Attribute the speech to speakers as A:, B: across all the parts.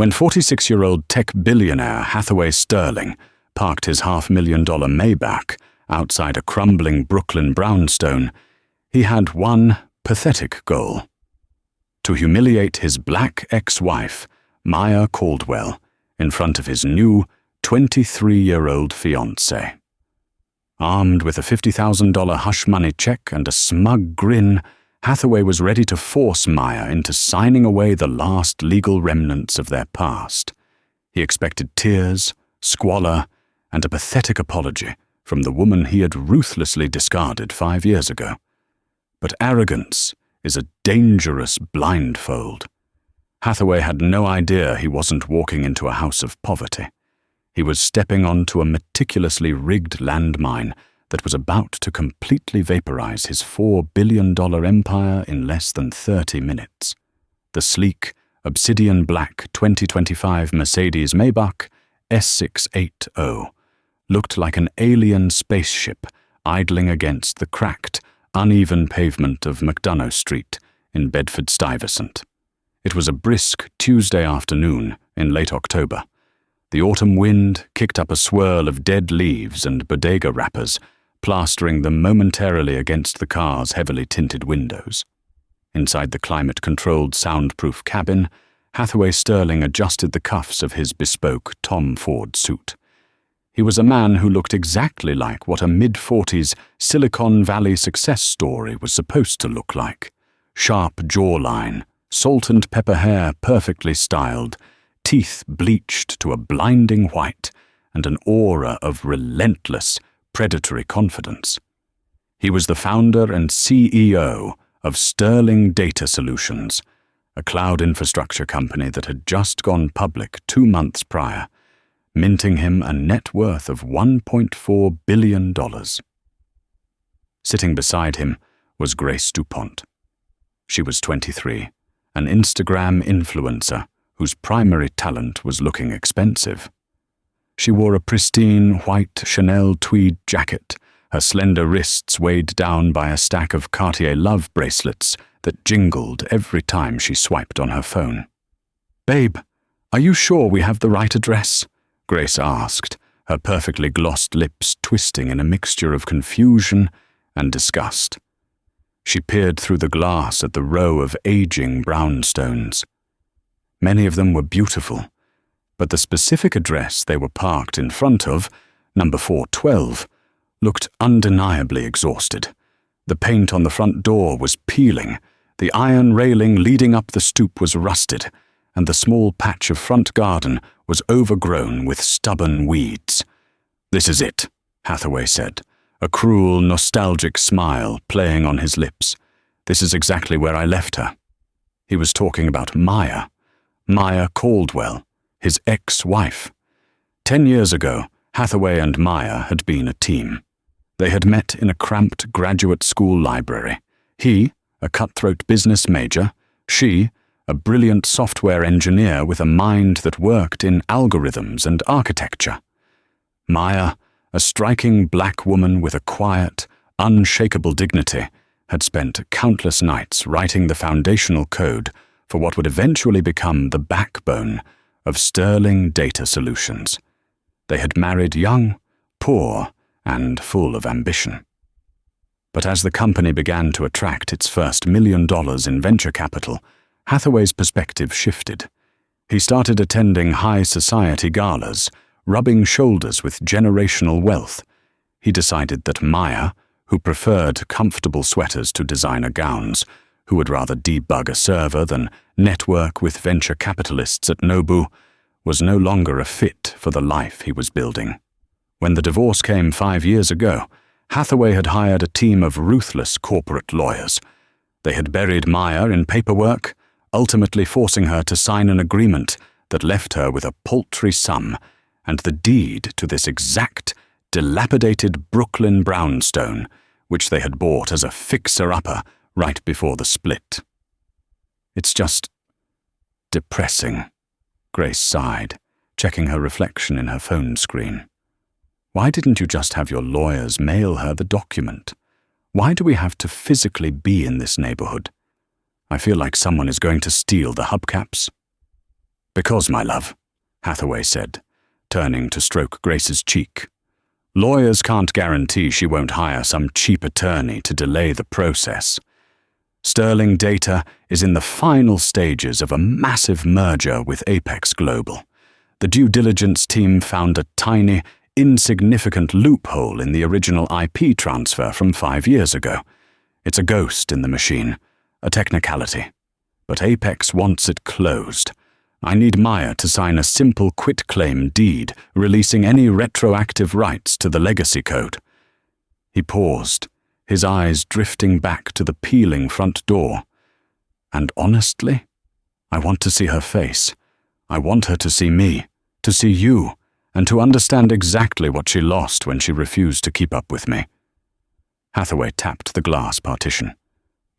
A: When 46-year-old tech billionaire Hathaway Sterling parked his $500,000 Maybach outside a crumbling Brooklyn brownstone, he had one pathetic goal: to humiliate his black ex-wife, Maya Caldwell, in front of his new 23-year-old fiancée. Armed with a $50,000 hush-money check and a smug grin, Hathaway was ready to force Maya into signing away the last legal remnants of their past. He expected tears, squalor, and a pathetic apology from the woman he had ruthlessly discarded 5 years ago. But arrogance is a dangerous blindfold. Hathaway had no idea he wasn't walking into a house of poverty. He was stepping onto a meticulously rigged landmine that was about to completely vaporize his $4 billion empire in less than 30 minutes. The sleek, obsidian black 2025 Mercedes Maybach S680 looked like an alien spaceship idling against the cracked, uneven pavement of McDonough Street in Bedford-Stuyvesant. It was a brisk Tuesday afternoon in late October. The autumn wind kicked up a swirl of dead leaves and bodega wrappers, plastering them momentarily against the car's heavily tinted windows. Inside the climate-controlled soundproof cabin, Hathaway Sterling adjusted the cuffs of his bespoke Tom Ford suit. He was a man who looked exactly like what a mid-40s Silicon Valley success story was supposed to look like. Sharp jawline, salt and pepper hair perfectly styled, teeth bleached to a blinding white, and an aura of relentless, predatory confidence. He was the founder and CEO of Sterling Data Solutions, a cloud infrastructure company that had just gone public 2 months prior, minting him a net worth of $1.4 billion. Sitting beside him was Grace DuPont. She was 23, an Instagram influencer whose primary talent was looking expensive. She wore a pristine white Chanel tweed jacket, her slender wrists weighed down by a stack of Cartier Love bracelets that jingled every time she swiped on her phone. "Babe, are you sure we have the right address?" Grace asked, her perfectly glossed lips twisting in a mixture of confusion and disgust. She peered through the glass at the row of aging brownstones. Many of them were beautiful, but the specific address they were parked in front of, number 412, looked undeniably exhausted. The paint on the front door was peeling, the iron railing leading up the stoop was rusted, and the small patch of front garden was overgrown with stubborn weeds. "This is it," Hathaway said, a cruel, nostalgic smile playing on his lips. "This is exactly where I left her." He was talking about Maya Caldwell, his ex-wife. 10 years ago, Hathaway and Maya had been a team. They had met in a cramped graduate school library. He, a cutthroat business major, she, a brilliant software engineer with a mind that worked in algorithms and architecture. Maya, a striking black woman with a quiet, unshakable dignity, had spent countless nights writing the foundational code for what would eventually become the backbone of Sterling Data Solutions. They had married young, poor, and full of ambition. But as the company began to attract its first $1 million in venture capital, Hathaway's perspective shifted. He started attending high society galas, rubbing shoulders with generational wealth. He decided that Maya, who preferred comfortable sweaters to designer gowns, who would rather debug a server than network with venture capitalists at Nobu, was no longer a fit for the life he was building. When the divorce came 5 years ago, Hathaway had hired a team of ruthless corporate lawyers. They had buried Maya in paperwork, ultimately forcing her to sign an agreement that left her with a paltry sum and the deed to this exact, dilapidated Brooklyn brownstone, which they had bought as a fixer-upper right before the split. "It's just depressing," Grace sighed, checking her reflection in her phone screen. "Why didn't you just have your lawyers mail her the document? Why do we have to physically be in this neighborhood? I feel like someone is going to steal the hubcaps." Because, my love, Hathaway said, turning to stroke Grace's cheek. Lawyers can't guarantee she won't hire some cheap attorney to delay the process. Sterling Data is in the final stages of a massive merger with Apex Global. The due diligence team found a tiny, insignificant loophole in the original IP transfer from 5 years ago. It's a ghost in the machine, a technicality. But Apex wants it closed. I need Maya to sign a simple quitclaim deed releasing any retroactive rights to the legacy code. He paused, his eyes drifting back to the peeling front door. And honestly, I want to see her face. I want her to see me, to see you, and to understand exactly what she lost when she refused to keep up with me. Hathaway tapped the glass partition.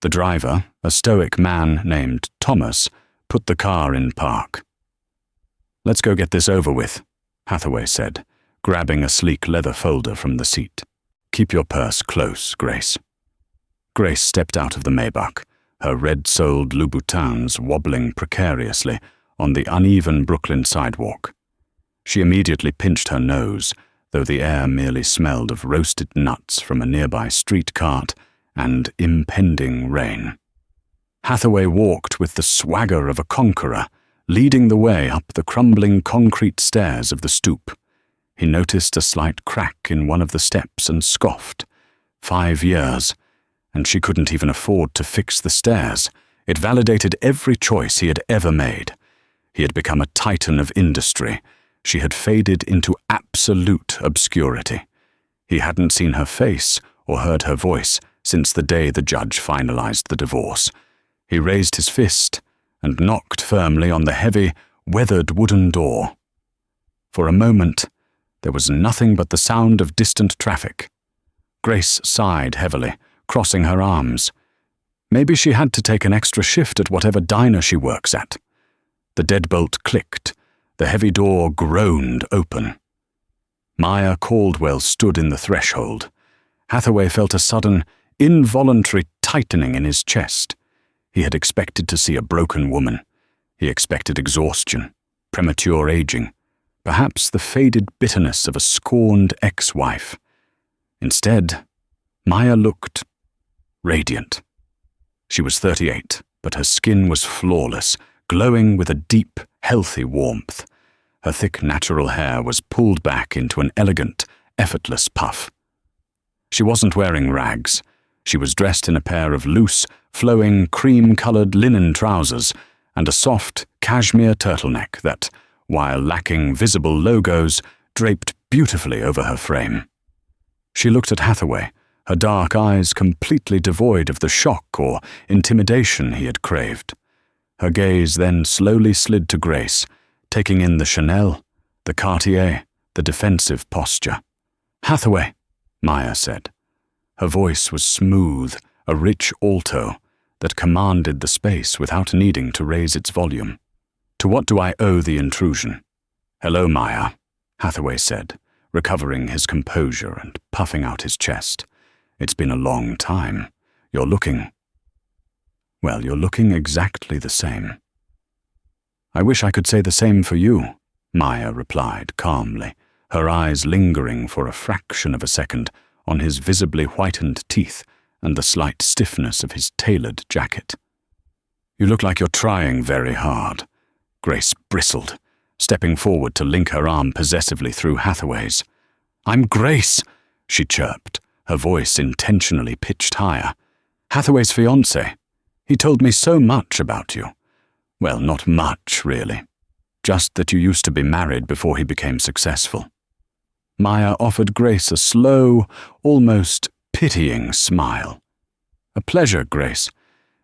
A: The driver, a stoic man named Thomas, put the car in park. Let's go get this over with, Hathaway said, grabbing a sleek leather folder from the seat. Keep your purse close, Grace. Grace stepped out of the Maybach, her red-soled Louboutins wobbling precariously on the uneven Brooklyn sidewalk. She immediately pinched her nose, though the air merely smelled of roasted nuts from a nearby street cart and impending rain. Hathaway walked with the swagger of a conqueror, leading the way up the crumbling concrete stairs of the stoop. He noticed a slight crack in one of the steps and scoffed. 5 years, and she couldn't even afford to fix the stairs. It validated every choice he had ever made. He had become a titan of industry. She had faded into absolute obscurity. He hadn't seen her face or heard her voice since the day the judge finalized the divorce. He raised his fist and knocked firmly on the heavy, weathered wooden door. For a moment, there was nothing but the sound of distant traffic. Grace sighed heavily, crossing her arms. Maybe she had to take an extra shift at whatever diner she works at. The deadbolt clicked. The heavy door groaned open. Maya Caldwell stood in the threshold. Hathaway felt a sudden, involuntary tightening in his chest. He had expected to see a broken woman. He expected exhaustion, premature aging, perhaps the faded bitterness of a scorned ex-wife. Instead, Maya looked radiant. She was 38, but her skin was flawless, glowing with a deep, healthy warmth. Her thick natural hair was pulled back into an elegant, effortless puff. She wasn't wearing rags. She was dressed in a pair of loose, flowing, cream-colored linen trousers and a soft, cashmere turtleneck that, while lacking visible logos, draped beautifully over her frame. She looked at Hathaway, her dark eyes completely devoid of the shock or intimidation he had craved. Her gaze then slowly slid to Grace, taking in the Chanel, the Cartier, the defensive posture. "Hathaway," Maya said. Her voice was smooth, a rich alto that commanded the space without needing to raise its volume. "To what do I owe the intrusion?" "Hello, Maya," Hathaway said, recovering his composure and puffing out his chest. "It's been a long time. You're looking exactly the same." "I wish I could say the same for you," Maya replied calmly, her eyes lingering for a fraction of a second on his visibly whitened teeth and the slight stiffness of his tailored jacket. "You look like you're trying very hard." Grace bristled, stepping forward to link her arm possessively through Hathaway's. "I'm Grace," she chirped, her voice intentionally pitched higher. "Hathaway's fiancée. He told me so much about you. Well, not much, really. Just that you used to be married before he became successful." Maya offered Grace a slow, almost pitying smile. "A pleasure, Grace.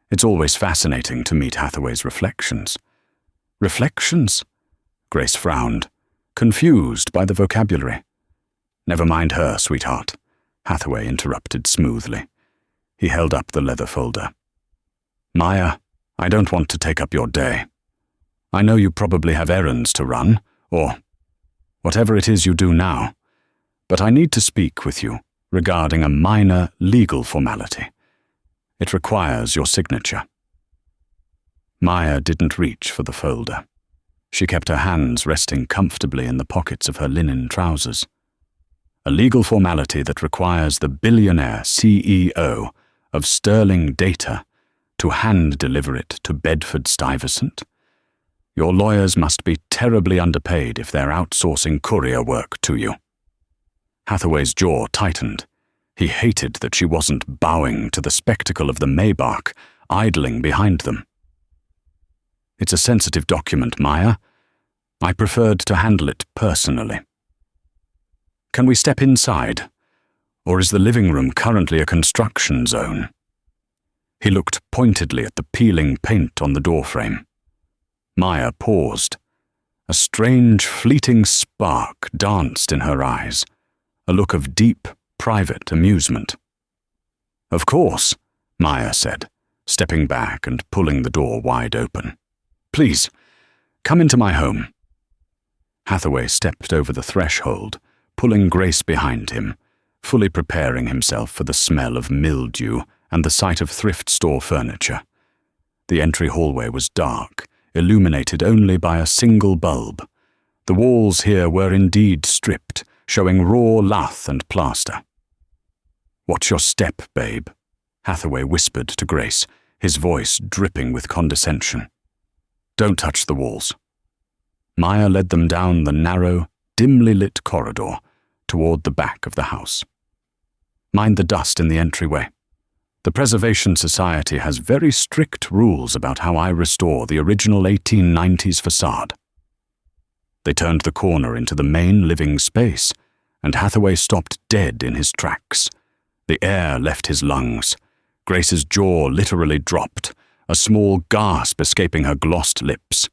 A: It's always fascinating to meet Hathaway's reflections." "Reflections?" Grace frowned, confused by the vocabulary. "Never mind her, sweetheart," Hathaway interrupted smoothly. He held up the leather folder. "Maya, I don't want to take up your day. I know you probably have errands to run, or whatever it is you do now, but I need to speak with you regarding a minor legal formality. It requires your signature." Maya didn't reach for the folder. She kept her hands resting comfortably in the pockets of her linen trousers. A legal formality that requires the billionaire CEO of sterling data to hand-deliver it to Bedford-Stuyvesant? Your lawyers must be terribly underpaid if they're outsourcing courier work to you. Hathaway's jaw tightened. He hated that she wasn't bowing to the spectacle of the Maybach idling behind them. It's a sensitive document, Maya. I preferred to handle it personally. Can we step inside? Or is the living room currently a construction zone? He looked pointedly at the peeling paint on the doorframe. Maya paused. A strange, fleeting spark danced in her eyes, a look of deep, private amusement. Of course, Maya said, stepping back and pulling the door wide open. Please, come into my home. Hathaway stepped over the threshold, pulling Grace behind him, fully preparing himself for the smell of mildew and the sight of thrift store furniture. The entry hallway was dark, illuminated only by a single bulb. The walls here were indeed stripped, showing raw lath and plaster. "Watch your step, babe," Hathaway whispered to Grace, his voice dripping with condescension. "Don't touch the walls." Maya led them down the narrow, dimly lit corridor toward the back of the house. "Mind the dust in the entryway. The Preservation Society has very strict rules about how I restore the original 1890s facade." They turned the corner into the main living space, and Hathaway stopped dead in his tracks. The air left his lungs. Grace's jaw literally dropped, a small gasp escaping her glossed lips.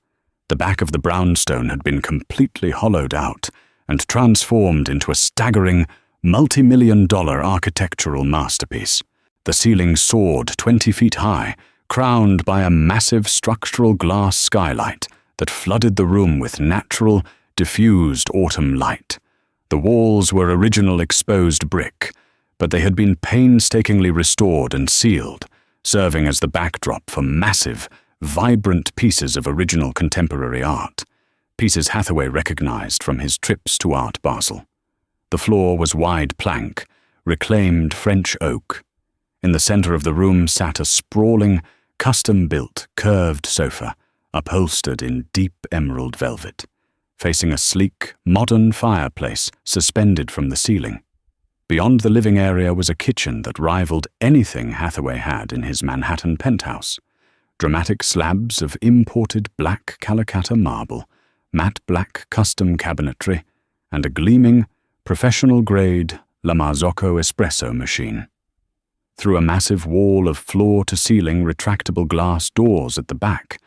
A: The back of the brownstone had been completely hollowed out and transformed into a staggering, multi-million-dollar architectural masterpiece. The ceiling soared 20 feet high, crowned by a massive structural glass skylight that flooded the room with natural, diffused autumn light. The walls were original exposed brick, but they had been painstakingly restored and sealed, serving as the backdrop for massive, vibrant pieces of original contemporary art, pieces Hathaway recognized from his trips to Art Basel. The floor was wide plank, reclaimed French oak. In the center of the room sat a sprawling, custom-built, curved sofa, upholstered in deep emerald velvet, facing a sleek, modern fireplace suspended from the ceiling. Beyond the living area was a kitchen that rivaled anything Hathaway had in his Manhattan penthouse. Dramatic slabs of imported black Calacatta marble, matte black custom cabinetry, and a gleaming, professional-grade La Marzocco espresso machine. Through a massive wall of floor-to-ceiling retractable glass doors at the back,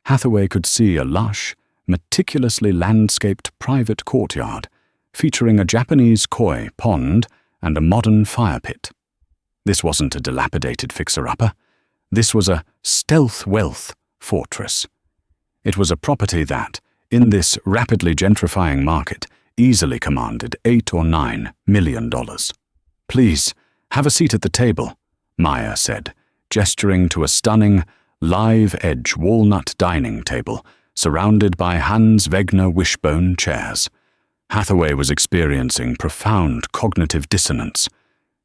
A: Hathaway could see a lush, meticulously landscaped private courtyard, featuring a Japanese koi pond and a modern fire pit. This wasn't a dilapidated fixer-upper. This was a stealth wealth fortress. It was a property that, in this rapidly gentrifying market, easily commanded $8 or $9 million. "Please, have a seat at the table," Maya said, gesturing to a stunning, live-edge walnut dining table surrounded by Hans Wegner wishbone chairs. Hathaway was experiencing profound cognitive dissonance.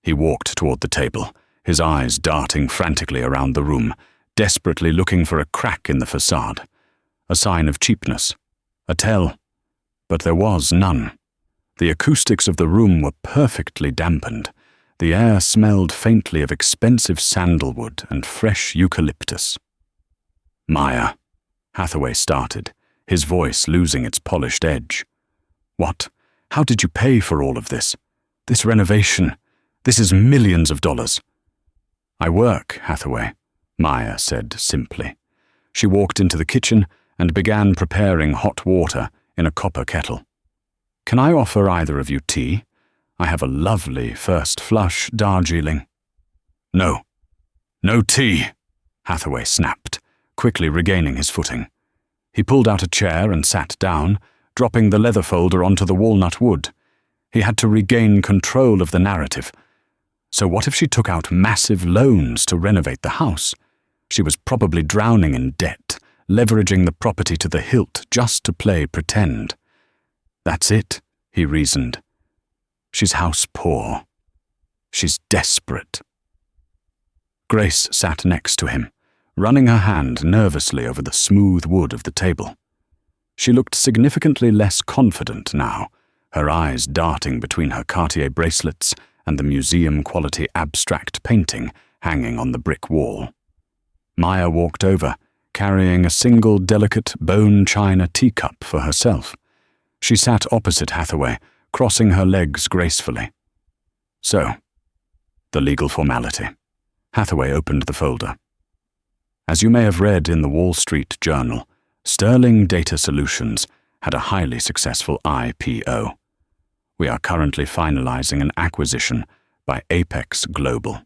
A: He walked toward the table, his eyes darting frantically around the room, desperately looking for a crack in the facade. A sign of cheapness. A tell. But there was none. The acoustics of the room were perfectly dampened. The air smelled faintly of expensive sandalwood and fresh eucalyptus. "Maya," Hathaway started, his voice losing its polished edge. "What? How did you pay for all of this? This renovation? This is millions of dollars." "I work, Hathaway," Maya said simply. She walked into the kitchen and began preparing hot water in a copper kettle. "Can I offer either of you tea? I have a lovely first flush Darjeeling." "No. No tea," Hathaway snapped, quickly regaining his footing. He pulled out a chair and sat down, dropping the leather folder onto the walnut wood. He had to regain control of the narrative. So what if she took out massive loans to renovate the house? She was probably drowning in debt, leveraging the property to the hilt just to play pretend. That's it, he reasoned. She's house poor. She's desperate. Grace sat next to him, running her hand nervously over the smooth wood of the table. She looked significantly less confident now, her eyes darting between her Cartier bracelets and the museum-quality abstract painting hanging on the brick wall. Maya walked over, carrying a single delicate bone china teacup for herself. She sat opposite Hathaway, crossing her legs gracefully. So, the legal formality. Hathaway opened the folder. As you may have read in the Wall Street Journal, Sterling Data Solutions had a highly successful IPO. We are currently finalizing an acquisition by Apex Global.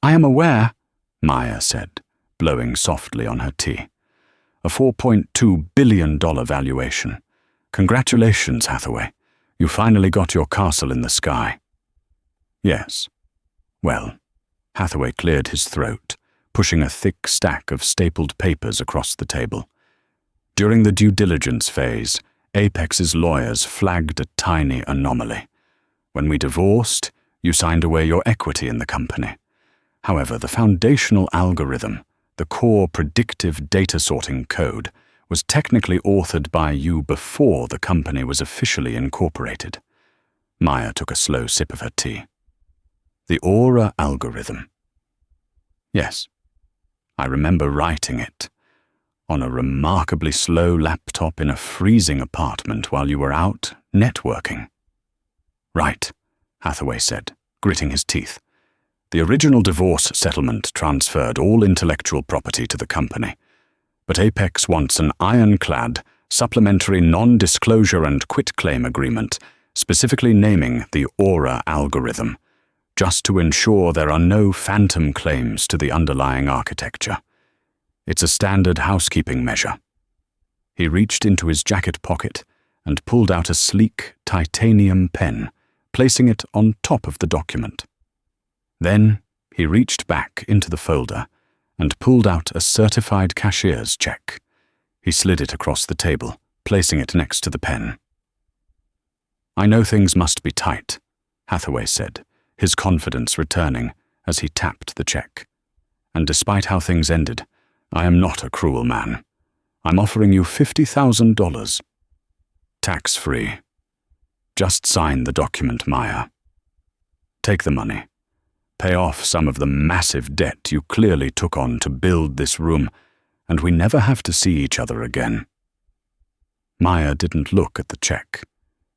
A: I am aware, Maya said, blowing softly on her tea. A $4.2 billion valuation. Congratulations, Hathaway. You finally got your castle in the sky. Yes. Well, Hathaway cleared his throat, pushing a thick stack of stapled papers across the table. During the due diligence phase, Apex's lawyers flagged a tiny anomaly. When we divorced, you signed away your equity in the company. However, the foundational algorithm, the core predictive data sorting code, was technically authored by you before the company was officially incorporated. Maya took a slow sip of her tea. The Aura algorithm. Yes, I remember writing it on a remarkably slow laptop in a freezing apartment while you were out networking. Right, Hathaway said, gritting his teeth. The original divorce settlement transferred all intellectual property to the company, but Apex wants an ironclad, supplementary non-disclosure and quitclaim agreement, specifically naming the Aura algorithm, just to ensure there are no phantom claims to the underlying architecture. It's a standard housekeeping measure. He reached into his jacket pocket and pulled out a sleek titanium pen, placing it on top of the document. Then he reached back into the folder and pulled out a certified cashier's check. He slid it across the table, placing it next to the pen. I know things must be tight, Hathaway said, his confidence returning as he tapped the check. And despite how things ended, I am not a cruel man. I'm offering you $50,000. Tax-free. Just sign the document, Maya. Take the money. Pay off some of the massive debt you clearly took on to build this room, and we never have to see each other again. Maya didn't look at the check.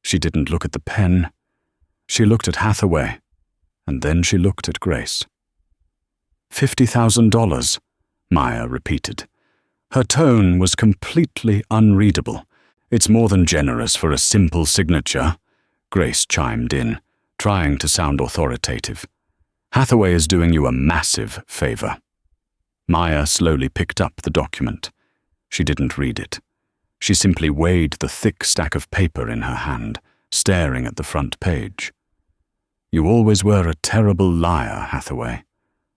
A: She didn't look at the pen. She looked at Hathaway, and then she looked at Grace. $50,000, Maya repeated. Her tone was completely unreadable. It's more than generous for a simple signature, Grace chimed in, trying to sound authoritative. Hathaway is doing you a massive favor. Maya slowly picked up the document. She didn't read it. She simply weighed the thick stack of paper in her hand, staring at the front page. You always were a terrible liar, Hathaway,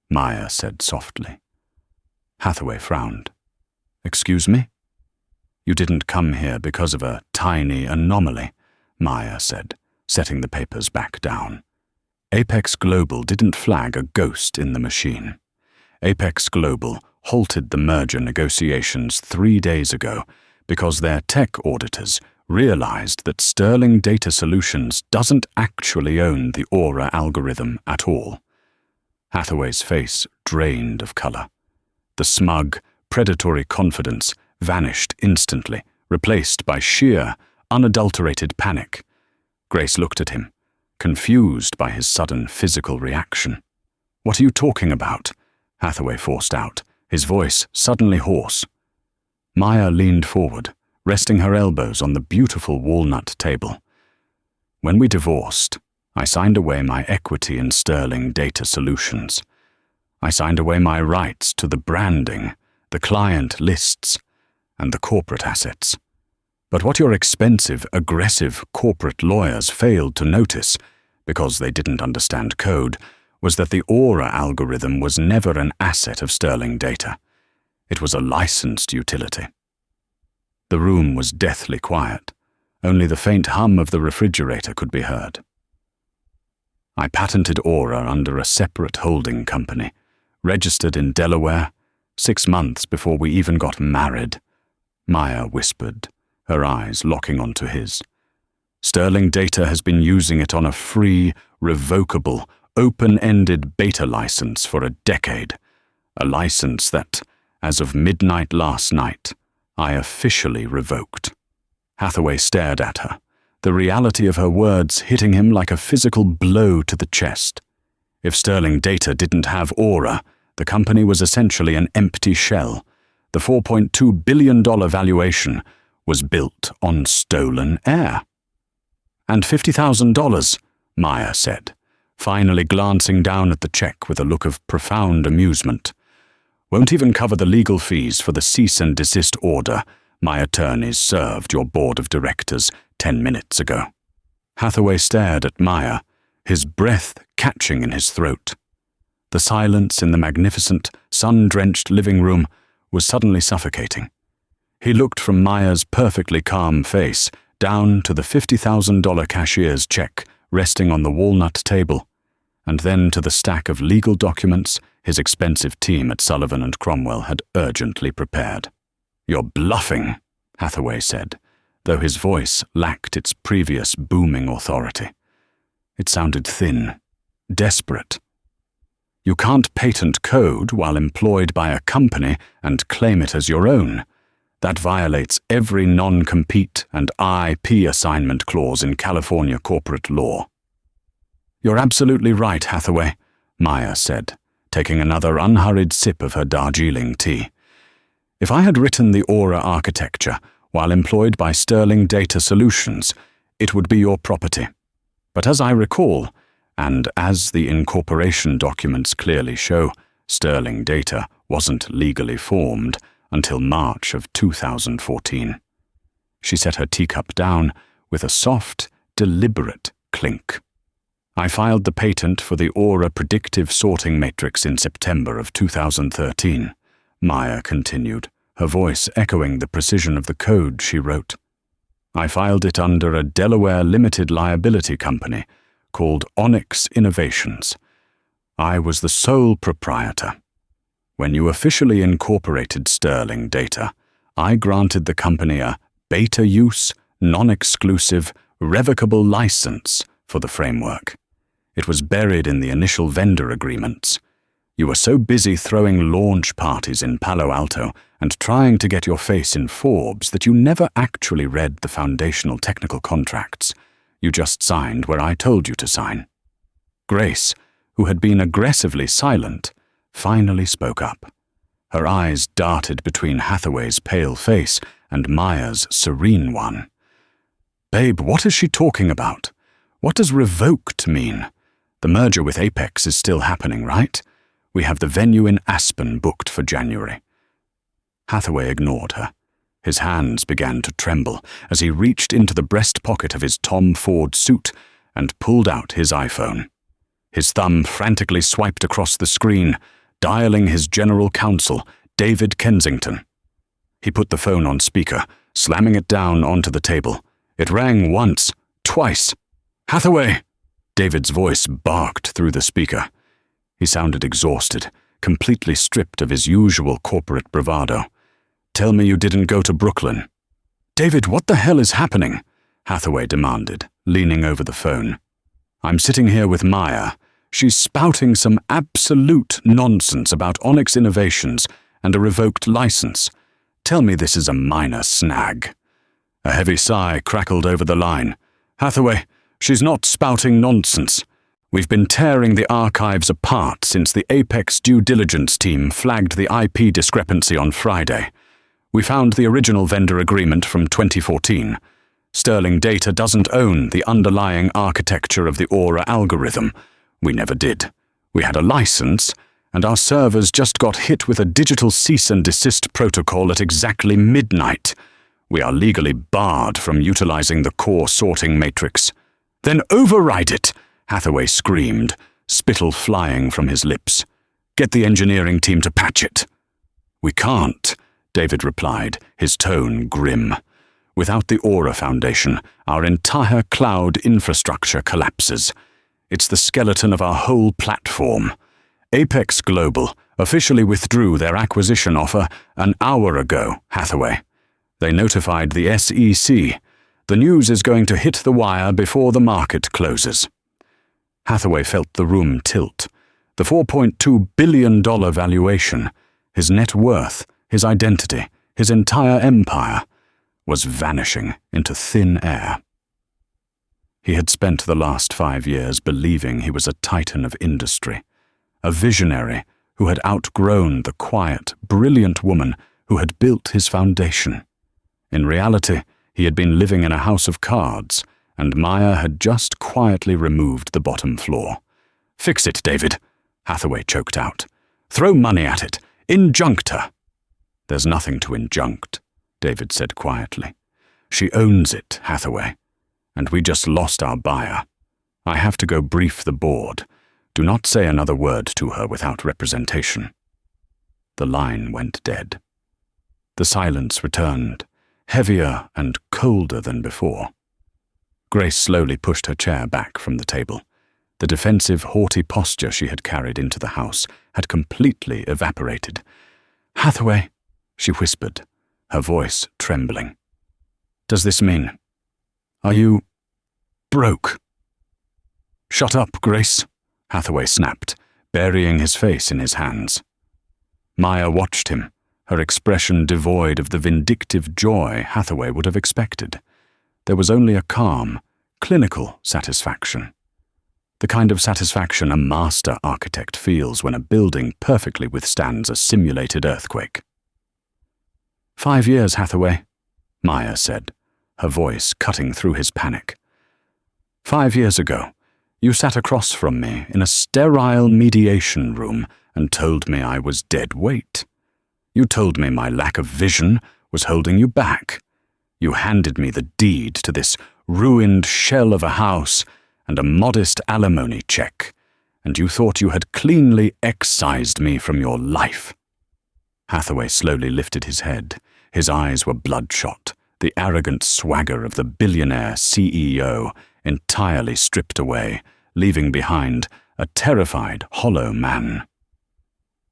A: Maya said softly. Hathaway frowned. Excuse me? You didn't come here because of a tiny anomaly, Maya said, setting the papers back down. Apex Global didn't flag a ghost in the machine. Apex Global halted the merger negotiations 3 days ago because their tech auditors realized that Sterling Data Solutions doesn't actually own the Aura algorithm at all. Hathaway's face drained of color. The smug, predatory confidence vanished instantly, replaced by sheer, unadulterated panic. Grace looked at him, confused by his sudden physical reaction. What are you talking about? Hathaway forced out, his voice suddenly hoarse. Maya leaned forward, resting her elbows on the beautiful walnut table. When we divorced, I signed away my equity in Sterling Data Solutions. I signed away my rights to the branding, the client lists, and the corporate assets. But what your expensive, aggressive corporate lawyers failed to notice, because they didn't understand code, was that the Aura algorithm was never an asset of Sterling Data. It was a licensed utility. The room was deathly quiet. Only the faint hum of the refrigerator could be heard. I patented Aura under a separate holding company, registered in Delaware, 6 months before we even got married, Maya whispered, her eyes locking onto his. Sterling Data has been using it on a free, revocable, open-ended beta license for a decade, a license that, as of midnight last night, I officially revoked. Hathaway stared at her, the reality of her words hitting him like a physical blow to the chest. If Sterling Data didn't have Aura, the company was essentially an empty shell. The $4.2 billion valuation was built on stolen air. And $50,000, Maya said, finally glancing down at the check with a look of profound amusement. Won't even cover the legal fees for the cease and desist order my attorneys served your board of directors 10 minutes ago. Hathaway stared at Maya, his breath catching in his throat. The silence in the magnificent, sun-drenched living room was suddenly suffocating. He looked from Maya's perfectly calm face down to the $50,000 cashier's check resting on the walnut table, and then to the stack of legal documents his expensive team at Sullivan & Cromwell had urgently prepared. "You're bluffing," Hathaway said, though his voice lacked its previous booming authority. It sounded thin, desperate. "You can't patent code while employed by a company and claim it as your own. That violates every non-compete and IP assignment clause in California corporate law." "You're absolutely right, Hathaway," Maya said, taking another unhurried sip of her Darjeeling tea. "If I had written the Aura architecture while employed by Sterling Data Solutions, it would be your property. But as I recall, and as the incorporation documents clearly show, Sterling Data wasn't legally formed until March of 2014. She set her teacup down with a soft, deliberate clink. "I filed the patent for the Aura predictive sorting matrix in September of 2013, Maya continued, her voice echoing the precision of the code she wrote. "I filed it under a Delaware limited liability company called Onyx Innovations. I was the sole proprietor. When you officially incorporated Sterling Data, I granted the company a beta use, non-exclusive, revocable license for the framework. It was buried in the initial vendor agreements. You were so busy throwing launch parties in Palo Alto and trying to get your face in Forbes that you never actually read the foundational technical contracts. You just signed where I told you to sign." Grace, who had been aggressively silent, finally spoke up. Her eyes darted between Hathaway's pale face and Maya's serene one. "Babe, what is she talking about? What does revoked mean? The merger with Apex is still happening, right? We have the venue in Aspen booked for January." Hathaway ignored her. His hands began to tremble as he reached into the breast pocket of his Tom Ford suit and pulled out his iPhone. His thumb frantically swiped across the screen, dialing his general counsel, David Kensington. He put the phone on speaker, slamming it down onto the table. It rang once, twice. "Hathaway!" David's voice barked through the speaker. He sounded exhausted, completely stripped of his usual corporate bravado. "Tell me you didn't go to Brooklyn." "David, what the hell is happening?" Hathaway demanded, leaning over the phone. "I'm sitting here with Maya. She's spouting some absolute nonsense about Onyx Innovations and a revoked license. Tell me this is a minor snag." A heavy sigh crackled over the line. "Hathaway, she's not spouting nonsense. We've been tearing the archives apart since the Apex due diligence team flagged the IP discrepancy on Friday. We found the original vendor agreement from 2014. Sterling Data doesn't own the underlying architecture of the Aura algorithm. We never did. We had a license, and our servers just got hit with a digital cease and desist protocol at exactly midnight. We are legally barred from utilizing the core sorting matrix." "Then override it!" Hathaway screamed, spittle flying from his lips. "Get the engineering team to patch it." "We can't," David replied, his tone grim. "Without the Aura Foundation, our entire cloud infrastructure collapses. It's the skeleton of our whole platform. Apex Global officially withdrew their acquisition offer an hour ago, Hathaway. They notified the SEC. The news is going to hit the wire before the market closes." Hathaway felt the room tilt. The $4.2 billion valuation, his net worth, his identity, his entire empire, was vanishing into thin air. He had spent the last 5 years believing he was a titan of industry, a visionary who had outgrown the quiet, brilliant woman who had built his foundation. In reality, he had been living in a house of cards, and Maya had just quietly removed the bottom floor. "Fix it, David," Hathaway choked out. "Throw money at it. Injunct her." "There's nothing to injunct," David said quietly. "She owns it, Hathaway. And we just lost our buyer. I have to go brief the board. Do not say another word to her without representation." The line went dead. The silence returned, heavier and colder than before. Grace slowly pushed her chair back from the table. The defensive, haughty posture she had carried into the house had completely evaporated. "Hathaway," she whispered, her voice trembling. "Does this mean? Are you broke?" "Shut up, Grace," Hathaway snapped, burying his face in his hands. Maya watched him, her expression devoid of the vindictive joy Hathaway would have expected. There was only a calm, clinical satisfaction. The kind of satisfaction a master architect feels when a building perfectly withstands a simulated earthquake. "5 years, Hathaway," Maya said, her voice cutting through his panic. 5 years ago, you sat across from me in a sterile mediation room and told me I was dead weight. You told me my lack of vision was holding you back. You handed me the deed to this ruined shell of a house and a modest alimony check, and you thought you had cleanly excised me from your life." Hathaway slowly lifted his head. His eyes were bloodshot, the arrogant swagger of the billionaire CEO entirely stripped away, leaving behind a terrified, hollow man.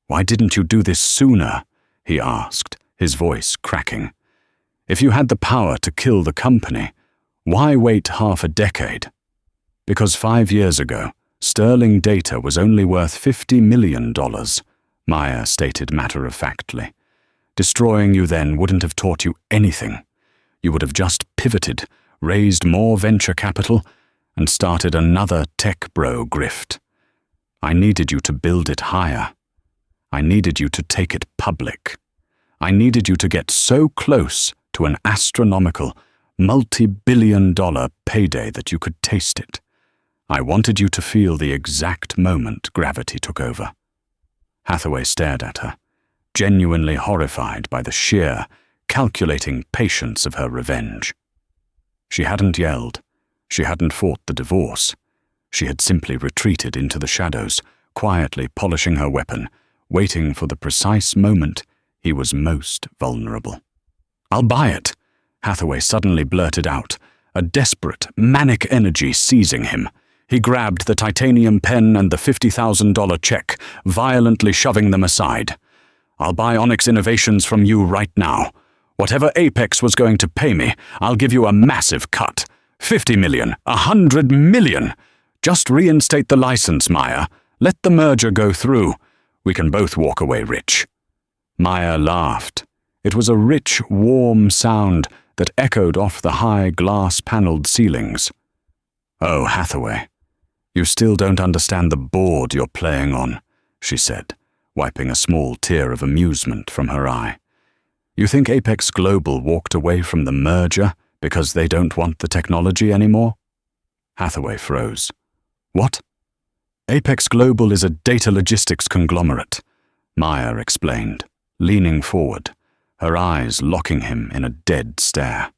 A: "Why didn't you do this sooner?" he asked, his voice cracking. "If you had the power to kill the company, why wait half a decade?" "Because 5 years ago, sterling data was only worth $50 million, Maya stated matter-of-factly. "Destroying you then wouldn't have taught you anything. You would have just pivoted, raised more venture capital, and started another tech bro grift. I needed you to build it higher. I needed you to take it public. I needed you to get so close to an astronomical, multi-billion-dollar payday that you could taste it. I wanted you to feel the exact moment gravity took over." Hathaway stared at her, genuinely horrified by the sheer, calculating patience of her revenge. She hadn't yelled. She hadn't fought the divorce. She had simply retreated into the shadows, quietly polishing her weapon, waiting for the precise moment he was most vulnerable. "I'll buy it," Hathaway suddenly blurted out, a desperate, manic energy seizing him. He grabbed the titanium pen and the $50,000 check, violently shoving them aside. "I'll buy Onyx Innovations from you right now. Whatever Apex was going to pay me, I'll give you a massive cut. 50 million, 100 million. Just reinstate the license, Maya. Let the merger go through. We can both walk away rich." Maya laughed. It was a rich, warm sound that echoed off the high glass-paneled ceilings. "Oh, Hathaway, you still don't understand the board you're playing on," she said, wiping a small tear of amusement from her eye. "You think Apex Global walked away from the merger because they don't want the technology anymore?" Hathaway froze. "What?" "Apex Global is a data logistics conglomerate," Maya explained, leaning forward, her eyes locking him in a dead stare.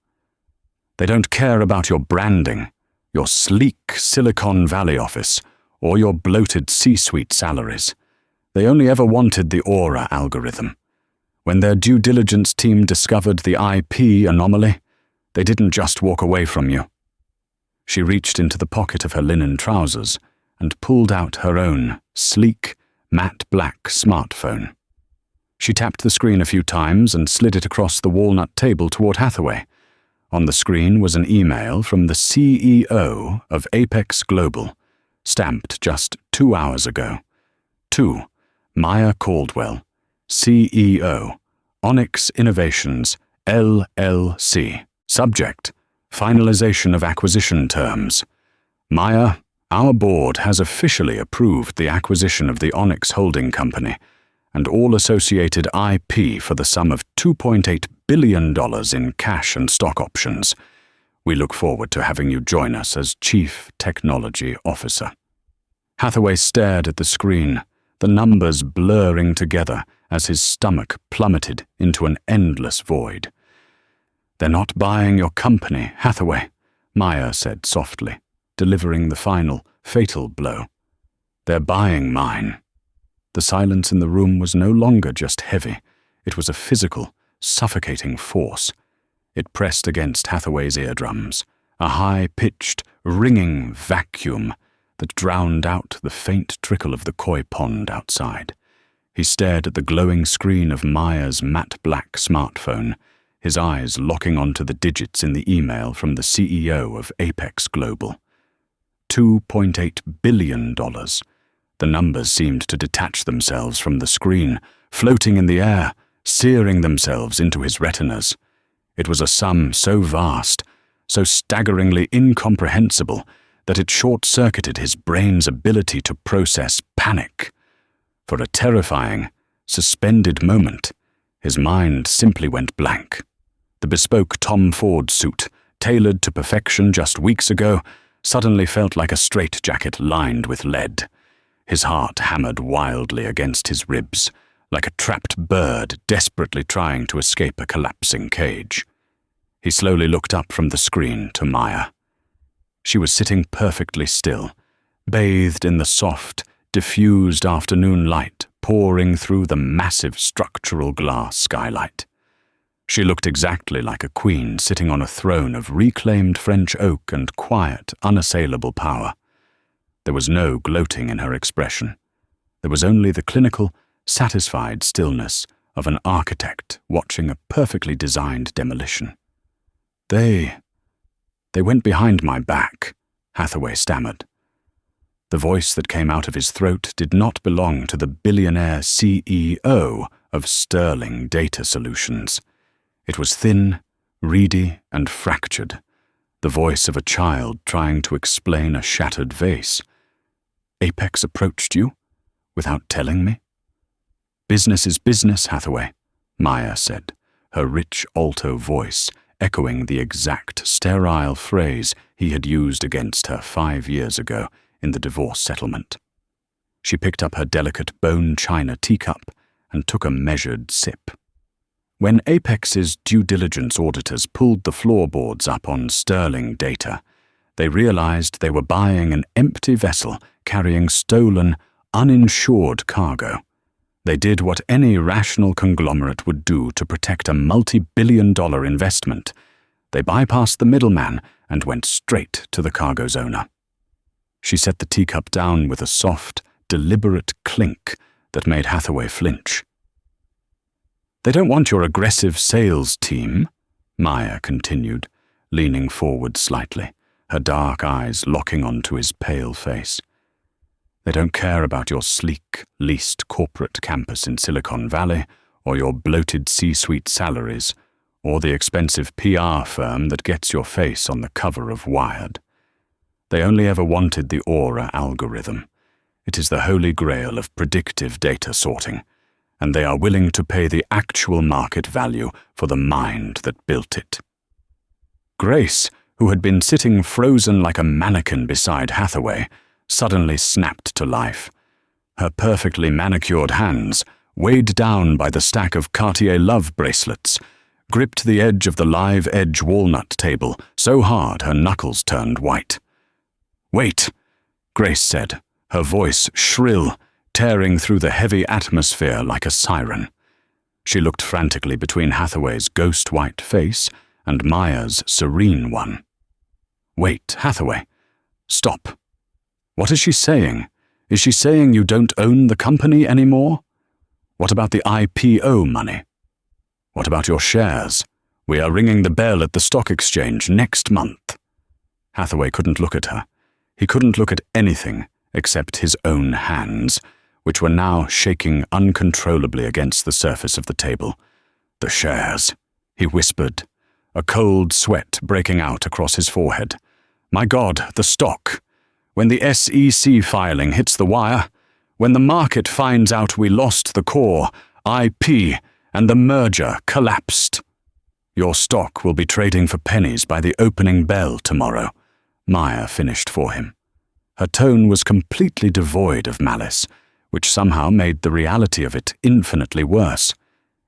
A: "They don't care about your branding, your sleek Silicon Valley office, or your bloated C-suite salaries. They only ever wanted the Aura algorithm. When their due diligence team discovered the IP anomaly, they didn't just walk away from you. She reached into the pocket of her linen trousers and pulled out her own sleek, matte black smartphone. She tapped the screen a few times and slid it across the walnut table toward Hathaway. On the screen was an email from the CEO of Apex Global, stamped just 2 hours ago. To Maya Caldwell, CEO, Onyx Innovations, LLC. Subject: Finalization of acquisition terms. Maya, our board has officially approved the acquisition of the Onyx Holding Company and all associated IP for the sum of $2.8 billion in cash and stock options. We look forward to having you join us as Chief Technology Officer. Hathaway stared at the screen, the numbers blurring together as his stomach plummeted into an endless void. "They're not buying your company, Hathaway," Maya said softly, delivering the final, fatal blow. "They're buying mine." The silence in the room was no longer just heavy. It was a physical, suffocating force. It pressed against Hathaway's eardrums, a high-pitched, ringing vacuum that drowned out the faint trickle of the koi pond outside. He stared at the glowing screen of Maya's matte black smartphone, his eyes locking onto the digits in the email from the CEO of Apex Global. $2.8 billion. The numbers seemed to detach themselves from the screen, floating in the air, searing themselves into his retinas. It was a sum so vast, so staggeringly incomprehensible, that it short-circuited his brain's ability to process panic. For a terrifying, suspended moment, his mind simply went blank. The bespoke Tom Ford suit, tailored to perfection just weeks ago, suddenly felt like a straitjacket lined with lead. His heart hammered wildly against his ribs, like a trapped bird desperately trying to escape a collapsing cage. He slowly looked up from the screen to Maya. She was sitting perfectly still, bathed in the soft, diffused afternoon light pouring through the massive structural glass skylight. She looked exactly like a queen sitting on a throne of reclaimed French oak and quiet, unassailable power. There was no gloating in her expression. There was only the clinical, satisfied stillness of an architect watching a perfectly designed demolition. They went behind my back," Hathaway stammered. The voice that came out of his throat did not belong to the billionaire CEO of Sterling Data Solutions. It was thin, reedy, and fractured, the voice of a child trying to explain a shattered vase. "Apex approached you? Without telling me?" "Business is business, Hathaway," Maya said, her rich alto voice echoing the exact sterile phrase he had used against her 5 years ago in the divorce settlement. She picked up her delicate bone china teacup and took a measured sip. When Apex's due diligence auditors pulled the floorboards up on Sterling Data, they realized they were buying an empty vessel carrying stolen, uninsured cargo. They did what any rational conglomerate would do to protect a multi-billion-dollar investment. They bypassed the middleman and went straight to the cargo's owner. She set the teacup down with a soft, deliberate clink that made Hathaway flinch. "They don't want your aggressive sales team," Maya continued, leaning forward slightly, her dark eyes locking onto his pale face. "They don't care about your sleek, leased corporate campus in Silicon Valley, or your bloated C-suite salaries, or the expensive PR firm that gets your face on the cover of Wired. They only ever wanted the Aura algorithm. It is the holy grail of predictive data sorting, and they are willing to pay the actual market value for the mind that built it." Grace, who had been sitting frozen like a mannequin beside Hathaway, suddenly snapped to life. Her perfectly manicured hands, weighed down by the stack of Cartier Love bracelets, gripped the edge of the live edge walnut table so hard her knuckles turned white. "Wait," Grace said, her voice shrill, tearing through the heavy atmosphere like a siren. She looked frantically between Hathaway's ghost-white face and Maya's serene one. Wait, Hathaway. Stop. What is she saying? Is she saying you don't own the company anymore? What about the IPO money? What about your shares? We are ringing the bell at the stock exchange next month. Hathaway couldn't look at her. He couldn't look at anything except his own hands, which were now shaking uncontrollably against the surface of the table. The shares, he whispered, a cold sweat breaking out across his forehead. My God, the stock. When the SEC filing hits the wire, when the market finds out we lost the core, IP, and the merger collapsed. Your stock will be trading for pennies by the opening bell tomorrow, Maya finished for him. Her tone was completely devoid of malice, which somehow made the reality of it infinitely worse.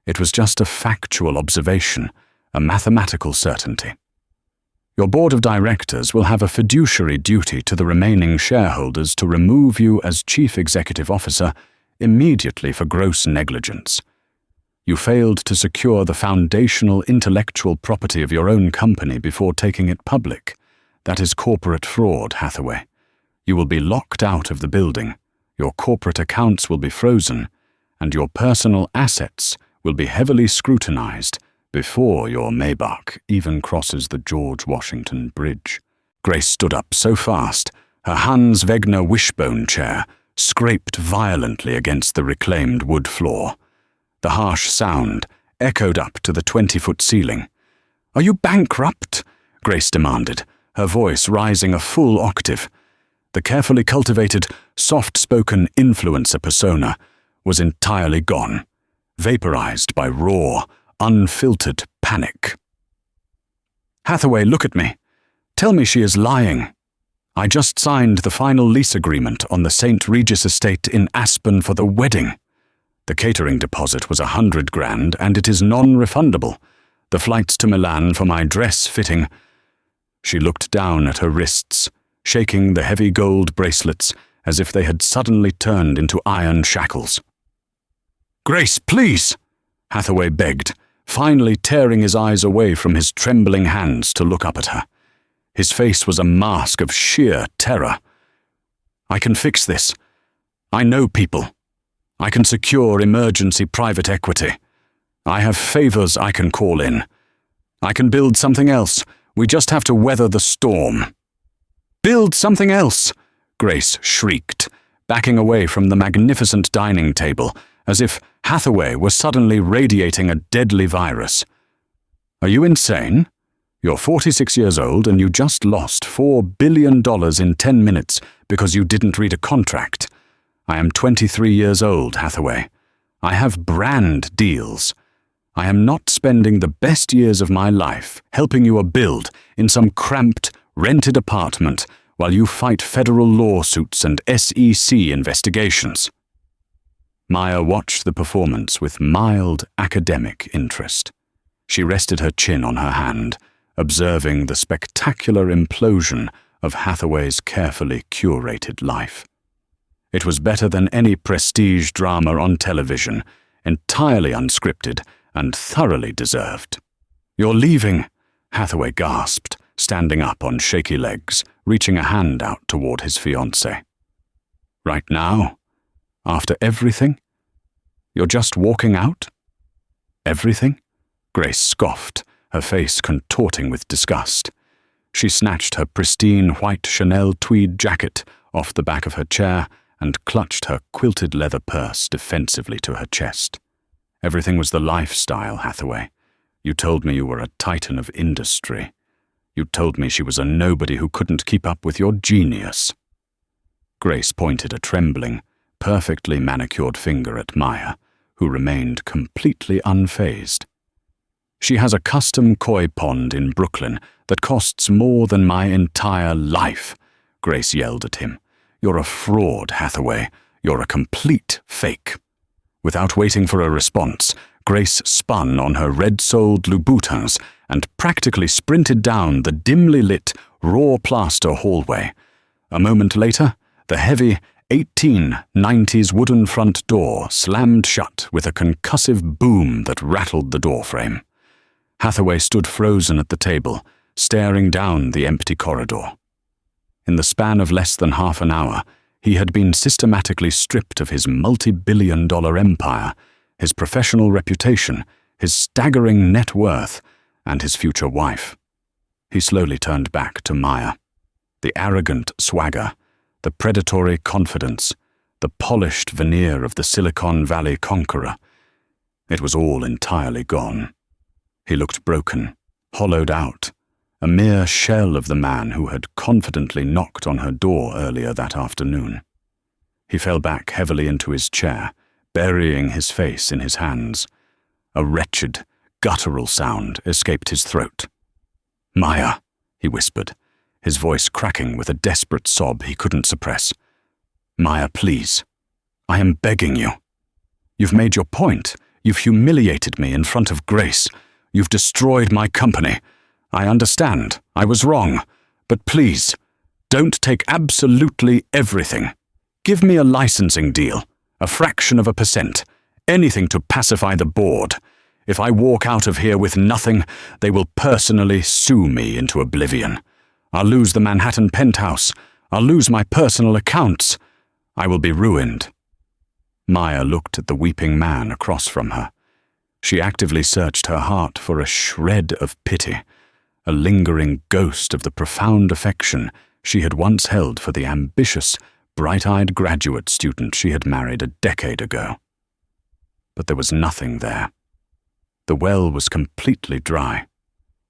A: It was just a factual observation, a mathematical certainty. Your board of directors will have a fiduciary duty to the remaining shareholders to remove you as chief executive officer immediately for gross negligence. You failed to secure the foundational intellectual property of your own company before taking it public. That is corporate fraud, Hathaway. You will be locked out of the building, your corporate accounts will be frozen, and your personal assets will be heavily scrutinized before your Maybach even crosses the George Washington Bridge. Grace stood up so fast, her Hans Wegner wishbone chair scraped violently against the reclaimed wood floor. The harsh sound echoed up to the 20-foot ceiling. "Are you bankrupt?" Grace demanded, her voice rising a full octave. The carefully cultivated, soft-spoken influencer persona was entirely gone, vaporized by raw, unfiltered panic. "Hathaway, look at me. Tell me she is lying. I just signed the final lease agreement on the St. Regis estate in Aspen for the wedding. The catering deposit was $100,000 and it is non-refundable. The flights to Milan for my dress fitting." She looked down at her wrists, shaking the heavy gold bracelets as if they had suddenly turned into iron shackles. "Grace, please!" Hathaway begged, finally tearing his eyes away from his trembling hands to look up at her. His face was a mask of sheer terror. "I can fix this. I know people. I can secure emergency private equity. I have favors I can call in. I can build something else. We just have to weather the storm." "Build something else!" Grace shrieked, backing away from the magnificent dining table as if Hathaway was suddenly radiating a deadly virus. "Are you insane? You're 46 years old and you just lost $4 billion in 10 minutes because you didn't read a contract. I am 23 years old, Hathaway. I have brand deals. I am not spending the best years of my life helping you build in some cramped, rented apartment while you fight federal lawsuits and SEC investigations." Maya watched the performance with mild academic interest. She rested her chin on her hand, observing the spectacular implosion of Hathaway's carefully curated life. It was better than any prestige drama on television, entirely unscripted and thoroughly deserved. "You're leaving," Hathaway gasped, standing up on shaky legs, reaching a hand out toward his fiancée. "Right now? After everything? You're just walking out?" "Everything?" Grace scoffed, her face contorting with disgust. She snatched her pristine white Chanel tweed jacket off the back of her chair and clutched her quilted leather purse defensively to her chest. "Everything was the lifestyle, Hathaway. You told me you were a titan of industry. You told me she was a nobody who couldn't keep up with your genius." Grace pointed a trembling, perfectly manicured finger at Maya, who remained completely unfazed. "She has a custom koi pond in Brooklyn that costs more than my entire life," Grace yelled at him. "You're a fraud, Hathaway. You're a complete fake." Without waiting for a response, Grace spun on her red-soled Louboutins and practically sprinted down the dimly lit, raw plaster hallway. A moment later, the heavy, 1890s wooden front door slammed shut with a concussive boom that rattled the doorframe. Hathaway stood frozen at the table, staring down the empty corridor. In the span of less than half an hour, he had been systematically stripped of his multi-billion-dollar empire, his professional reputation, his staggering net worth, and his future wife. He slowly turned back to Maya. The arrogant swagger, the predatory confidence, the polished veneer of the Silicon Valley conqueror. It was all entirely gone. He looked broken, hollowed out, a mere shell of the man who had confidently knocked on her door earlier that afternoon. He fell back heavily into his chair, burying his face in his hands. A wretched, guttural sound escaped his throat. "Maya," he whispered, his voice cracking with a desperate sob he couldn't suppress. "Maya, please. I am begging you. You've made your point. You've humiliated me in front of Grace. You've destroyed my company. I understand. I was wrong. But please, don't take absolutely everything. Give me a licensing deal, a fraction of a percent, anything to pacify the board. If I walk out of here with nothing, they will personally sue me into oblivion. I'll lose the Manhattan penthouse. I'll lose my personal accounts. I will be ruined." Maya looked at the weeping man across from her. She actively searched her heart for a shred of pity, a lingering ghost of the profound affection she had once held for the ambitious, bright-eyed graduate student she had married a decade ago. But there was nothing there. The well was completely dry.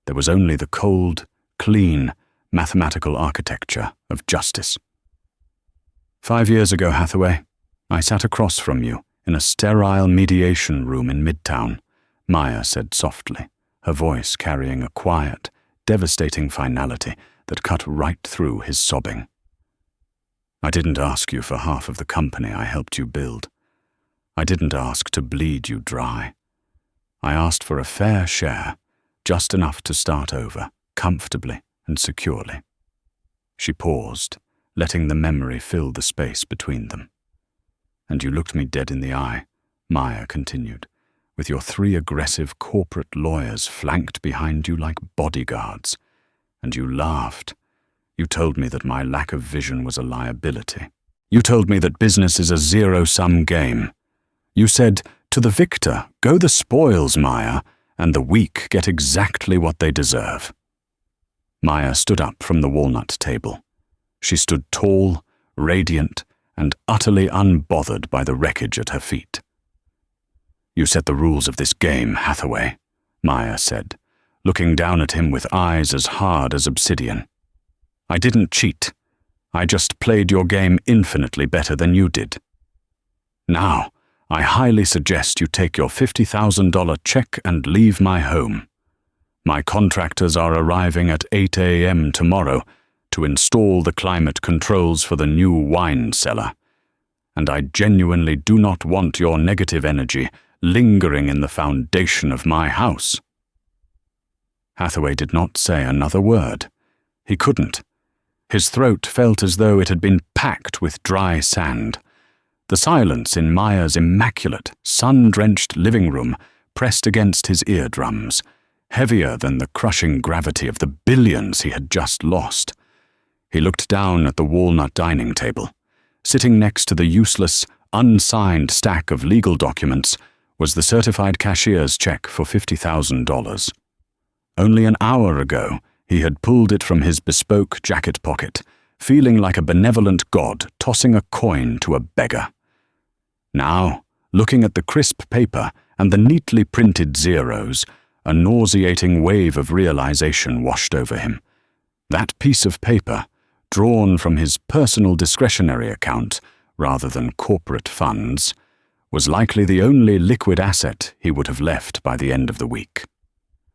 A: There was only the cold, clean, mathematical architecture of justice. 5 years ago, Hathaway, I sat across from you in a sterile mediation room in Midtown, Maya said softly, her voice carrying a quiet, devastating finality that cut right through his sobbing. I didn't ask you for half of the company I helped you build. I didn't ask to bleed you dry. I asked for a fair share, just enough to start over, comfortably and securely. She paused, letting the memory fill the space between them. And you looked me dead in the eye, Maya continued, with your 3 aggressive corporate lawyers flanked behind you like bodyguards. And you laughed. You told me that my lack of vision was a liability. You told me that business is a zero-sum game. You said, to the victor, go the spoils, Maya, and the weak get exactly what they deserve. Maya stood up from the walnut table. She stood tall, radiant, and utterly unbothered by the wreckage at her feet. You set the rules of this game, Hathaway, Maya said, looking down at him with eyes as hard as obsidian. I didn't cheat. I just played your game infinitely better than you did. Now, I highly suggest you take your $50,000 check and leave my home. My contractors are arriving at 8 a.m. tomorrow to install the climate controls for the new wine cellar. And I genuinely do not want your negative energy lingering in the foundation of my house. Hathaway did not say another word. He couldn't. His throat felt as though it had been packed with dry sand. The silence in Maya's immaculate, sun-drenched living room pressed against his eardrums, heavier than the crushing gravity of the billions he had just lost. He looked down at the walnut dining table. Sitting next to the useless, unsigned stack of legal documents was the certified cashier's check for $50,000. Only an hour ago, he had pulled it from his bespoke jacket pocket, feeling like a benevolent god tossing a coin to a beggar. Now, looking at the crisp paper and the neatly printed zeros, a nauseating wave of realization washed over him. That piece of paper, drawn from his personal discretionary account rather than corporate funds, was likely the only liquid asset he would have left by the end of the week.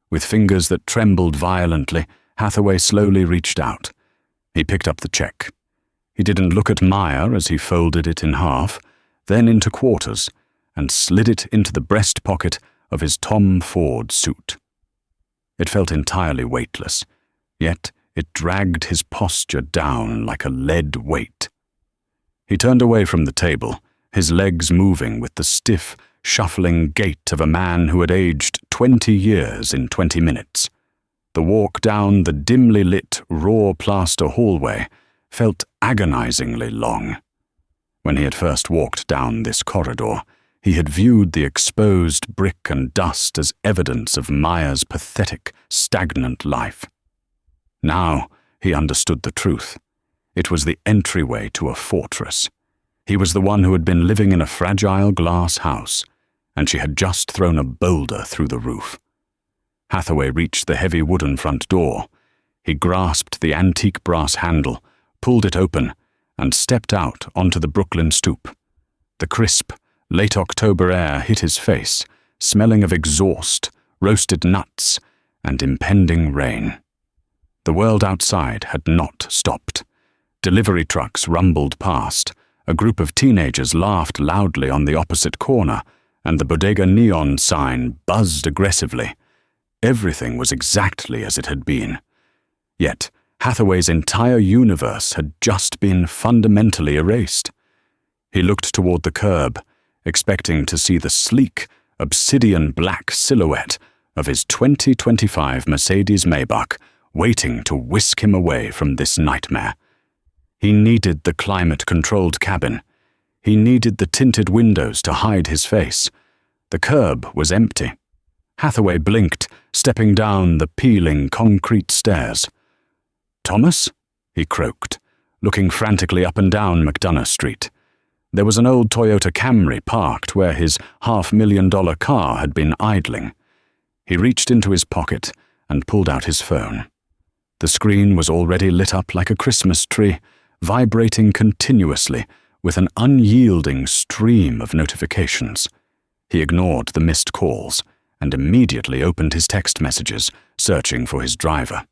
A: With fingers that trembled violently, Hathaway slowly reached out. He picked up the check. He didn't look at Maya as he folded it in half, then into quarters, and slid it into the breast pocket of his Tom Ford suit. It felt entirely weightless, yet it dragged his posture down like a lead weight. He turned away from the table, his legs moving with the stiff, shuffling gait of a man who had aged 20 years in 20 minutes. The walk down the dimly lit, raw plaster hallway felt agonizingly long. When he had first walked down this corridor, he had viewed the exposed brick and dust as evidence of Maya's pathetic, stagnant life. Now he understood the truth. It was the entryway to a fortress. He was the one who had been living in a fragile glass house, and she had just thrown a boulder through the roof. Hathaway reached the heavy wooden front door. He grasped the antique brass handle, pulled it open, and stepped out onto the Brooklyn stoop. The crisp, late October air hit his face, smelling of exhaust, roasted nuts, and impending rain. The world outside had not stopped. Delivery trucks rumbled past, a group of teenagers laughed loudly on the opposite corner, and the bodega neon sign buzzed aggressively. Everything was exactly as it had been. Yet, Hathaway's entire universe had just been fundamentally erased. He looked toward the curb, expecting to see the sleek, obsidian black silhouette of his 2025 Mercedes Maybach waiting to whisk him away from this nightmare. He needed the climate-controlled cabin. He needed the tinted windows to hide his face. The curb was empty. Hathaway blinked, stepping down the peeling concrete stairs. "Thomas?" he croaked, looking frantically up and down McDonough Street. There was an old Toyota Camry parked where his $500,000 car had been idling. He reached into his pocket and pulled out his phone. The screen was already lit up like a Christmas tree, vibrating continuously with an unyielding stream of notifications. He ignored the missed calls and immediately opened his text messages, searching for his driver.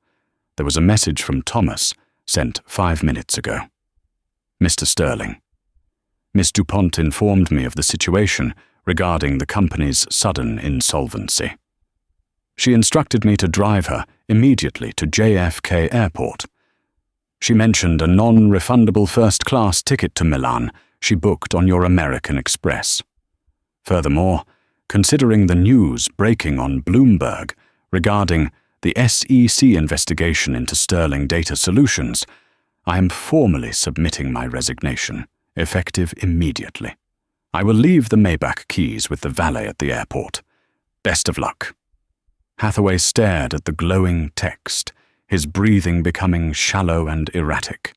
A: There was a message from Thomas, sent 5 minutes ago. "Mr. Sterling, Miss DuPont informed me of the situation regarding the company's sudden insolvency. She instructed me to drive her immediately to JFK Airport. She mentioned a non-refundable first-class ticket to Milan she booked on your American Express. Furthermore, considering the news breaking on Bloomberg regarding the SEC investigation into Sterling Data Solutions, I am formally submitting my resignation, effective immediately. I will leave the Maybach keys with the valet at the airport. Best of luck." Hathaway stared at the glowing text, his breathing becoming shallow and erratic.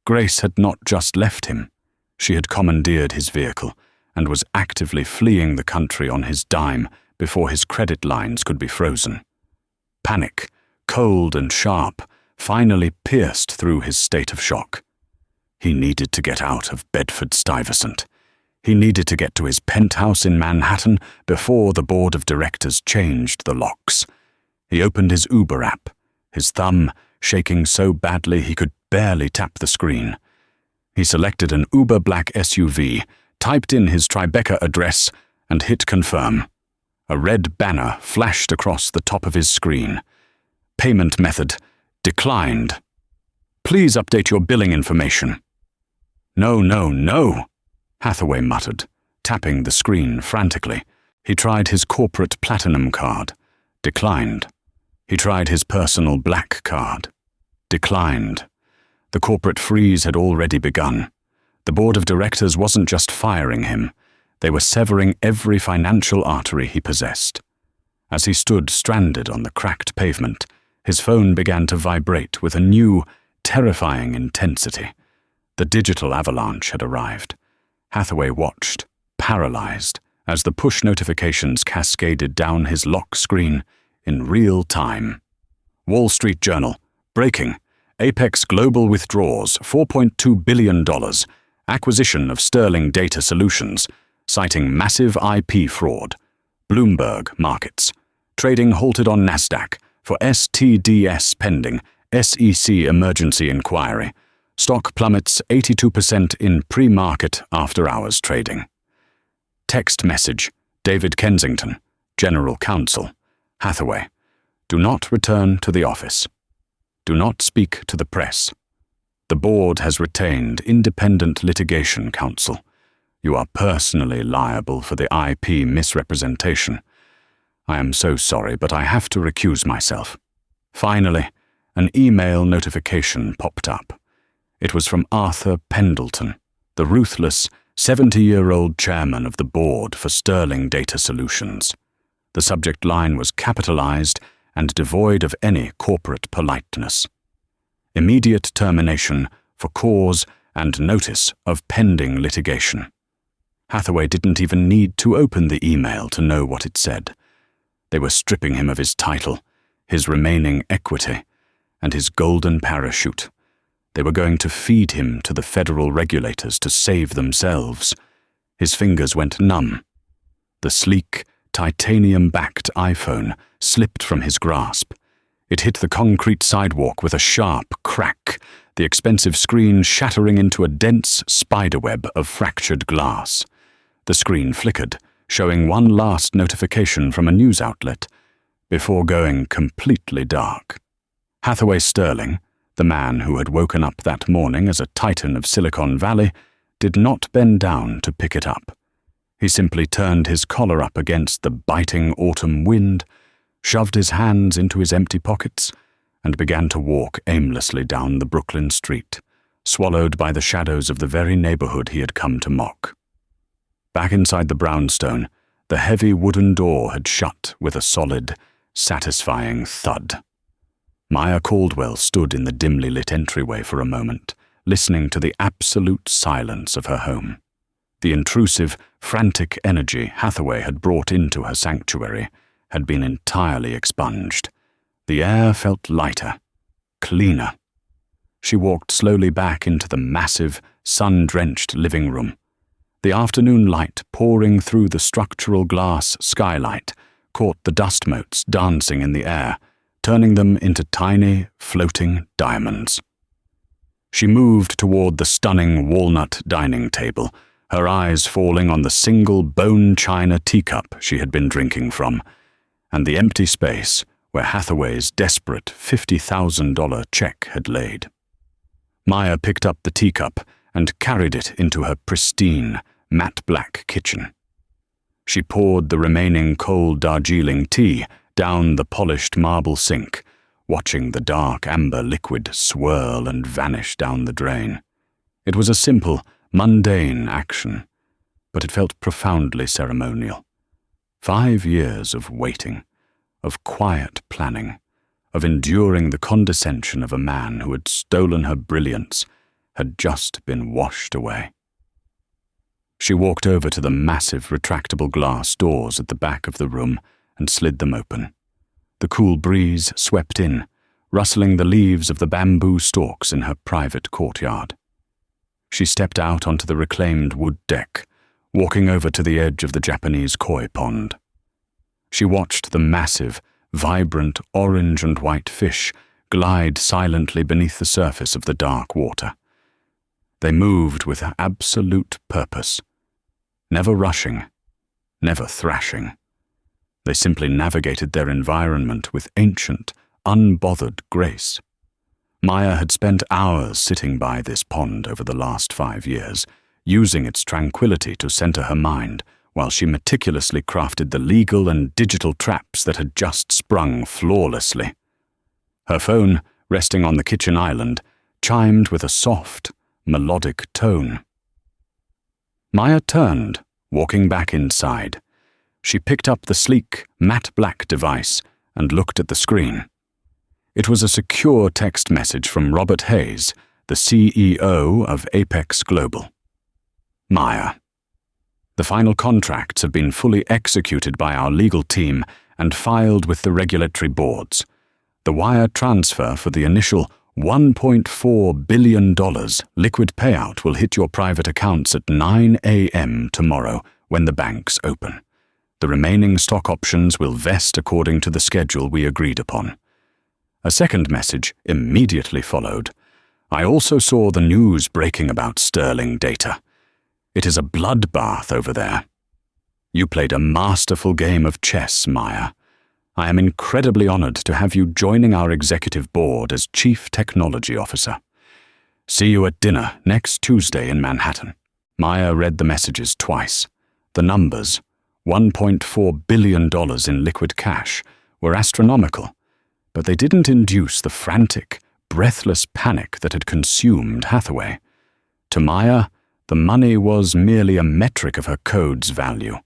A: Grace had not just left him. She had commandeered his vehicle and was actively fleeing the country on his dime before his credit lines could be frozen. Panic, cold and sharp, finally pierced through his state of shock. He needed to get out of Bedford-Stuyvesant. He needed to get to his penthouse in Manhattan before the board of directors changed the locks. He opened his Uber app, his thumb shaking so badly he could barely tap the screen. He selected an Uber black SUV, typed in his Tribeca address, and hit confirm. A red banner flashed across the top of his screen. Payment method declined. Please update your billing information. No, no, no, Hathaway muttered, tapping the screen frantically. He tried his corporate platinum card. Declined. He tried his personal black card. Declined. The corporate freeze had already begun. The board of directors wasn't just firing him. They were severing every financial artery he possessed. As he stood stranded on the cracked pavement, his phone began to vibrate with a new, terrifying intensity. The digital avalanche had arrived. Hathaway watched, paralyzed, as the push notifications cascaded down his lock screen in real time. Wall Street Journal. Breaking. Apex Global withdraws $4.2 billion. Acquisition of Sterling Data Solutions, citing massive IP fraud. Bloomberg Markets. Trading halted on Nasdaq for STDS pending SEC emergency inquiry. Stock plummets 82% in pre-market after-hours trading. Text message. David Kensington, General Counsel. Hathaway. Do not return to the office. Do not speak to the press. The board has retained independent litigation counsel. You are personally liable for the IP misrepresentation. I am so sorry, but I have to recuse myself." Finally, an email notification popped up. It was from Arthur Pendleton, the ruthless 70-year-old chairman of the board for Sterling Data Solutions. The subject line was capitalized and devoid of any corporate politeness. Immediate termination for cause and notice of pending litigation. Hathaway didn't even need to open the email to know what it said. They were stripping him of his title, his remaining equity, and his golden parachute. They were going to feed him to the federal regulators to save themselves. His fingers went numb. The sleek, titanium-backed iPhone slipped from his grasp. It hit the concrete sidewalk with a sharp crack, the expensive screen shattering into a dense spiderweb of fractured glass. The screen flickered, showing one last notification from a news outlet, before going completely dark. Hathaway Sterling, the man who had woken up that morning as a titan of Silicon Valley, did not bend down to pick it up. He simply turned his collar up against the biting autumn wind, shoved his hands into his empty pockets, and began to walk aimlessly down the Brooklyn street, swallowed by the shadows of the very neighborhood he had come to mock. Back inside the brownstone, the heavy wooden door had shut with a solid, satisfying thud. Maya Caldwell stood in the dimly lit entryway for a moment, listening to the absolute silence of her home. The intrusive, frantic energy Hathaway had brought into her sanctuary had been entirely expunged. The air felt lighter, cleaner. She walked slowly back into the massive, sun-drenched living room. The afternoon light pouring through the structural glass skylight caught the dust motes dancing in the air, turning them into tiny, floating diamonds. She moved toward the stunning walnut dining table, her eyes falling on the single bone china teacup she had been drinking from, and the empty space where Hathaway's desperate $50,000 check had laid. Maya picked up the teacup and carried it into her pristine, matte-black kitchen. She poured the remaining cold Darjeeling tea down the polished marble sink, watching the dark amber liquid swirl and vanish down the drain. It was a simple, mundane action, but it felt profoundly ceremonial. 5 years of waiting, of quiet planning, of enduring the condescension of a man who had stolen her brilliance, had just been washed away. She walked over to the massive retractable glass doors at the back of the room and slid them open. The cool breeze swept in, rustling the leaves of the bamboo stalks in her private courtyard. She stepped out onto the reclaimed wood deck, walking over to the edge of the Japanese koi pond. She watched the massive, vibrant orange and white fish glide silently beneath the surface of the dark water. They moved with absolute purpose, never rushing, never thrashing. They simply navigated their environment with ancient, unbothered grace. Maya had spent hours sitting by this pond over the last 5 years, using its tranquility to center her mind, while she meticulously crafted the legal and digital traps that had just sprung flawlessly. Her phone, resting on the kitchen island, chimed with a soft, melodic tone. Maya turned, walking back inside. She picked up the sleek, matte-black device and looked at the screen. It was a secure text message from Robert Hayes, the CEO of Apex Global. Maya. The final contracts have been fully executed by our legal team and filed with the regulatory boards. The wire transfer for the initial $1.4 billion liquid payout will hit your private accounts at 9 a.m. tomorrow when the banks open. The remaining stock options will vest according to the schedule we agreed upon. A second message immediately followed. I also saw the news breaking about Sterling Data. It is a bloodbath over there. You played a masterful game of chess, Maya. I am incredibly honored to have you joining our executive board as Chief Technology Officer. See you at dinner next Tuesday in Manhattan. Maya read the messages twice. The numbers, $1.4 billion in liquid cash, were astronomical, but they didn't induce the frantic, breathless panic that had consumed Hathaway. To Maya, the money was merely a metric of her code's value.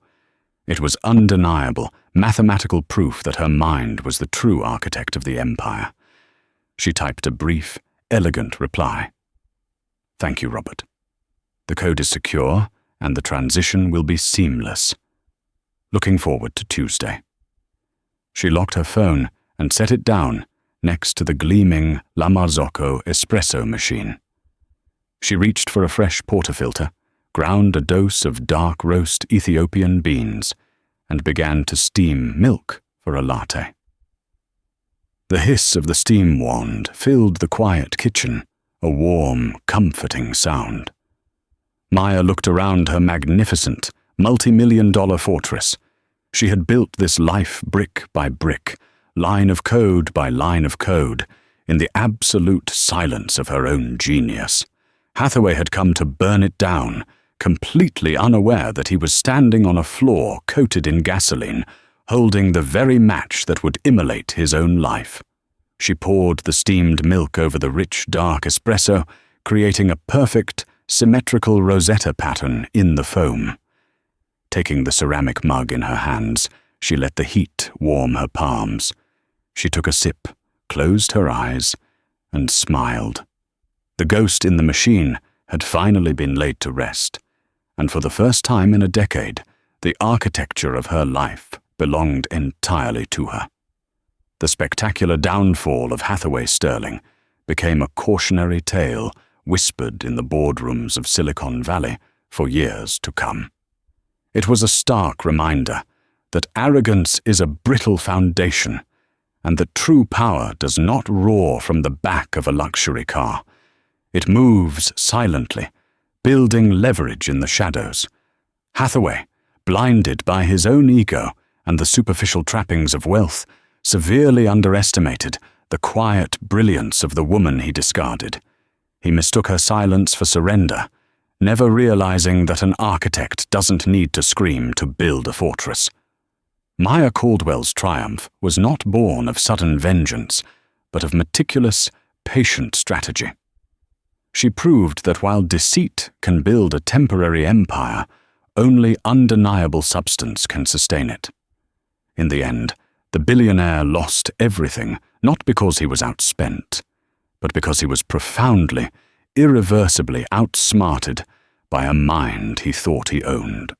A: It was undeniable, mathematical proof that her mind was the true architect of the empire. She typed a brief, elegant reply. Thank you, Robert. The code is secure, and the transition will be seamless. Looking forward to Tuesday. She locked her phone and set it down next to the gleaming La Marzocco espresso machine. She reached for a fresh portafilter, ground a dose of dark roast Ethiopian beans, and began to steam milk for a latte. The hiss of the steam wand filled the quiet kitchen, a warm, comforting sound. Maya looked around her magnificent, multi-million-dollar fortress. She had built this life brick by brick, line of code by line of code, in the absolute silence of her own genius. Hathaway had come to burn it down, completely unaware that he was standing on a floor coated in gasoline, holding the very match that would immolate his own life. She poured the steamed milk over the rich, dark espresso, creating a perfect, symmetrical Rosetta pattern in the foam. Taking the ceramic mug in her hands, she let the heat warm her palms. She took a sip, closed her eyes, and smiled. The ghost in the machine had finally been laid to rest, and for the first time in a decade, the architecture of her life belonged entirely to her. The spectacular downfall of Hathaway Sterling became a cautionary tale whispered in the boardrooms of Silicon Valley for years to come. It was a stark reminder that arrogance is a brittle foundation, and that true power does not roar from the back of a luxury car. It moves silently, building leverage in the shadows. Hathaway, blinded by his own ego and the superficial trappings of wealth, severely underestimated the quiet brilliance of the woman he discarded. He mistook her silence for surrender, never realizing that an architect doesn't need to scream to build a fortress. Maya Caldwell's triumph was not born of sudden vengeance, but of meticulous, patient strategy. She proved that while deceit can build a temporary empire, only undeniable substance can sustain it. In the end, the billionaire lost everything, not because he was outspent, but because he was profoundly, irreversibly outsmarted by a mind he thought he owned.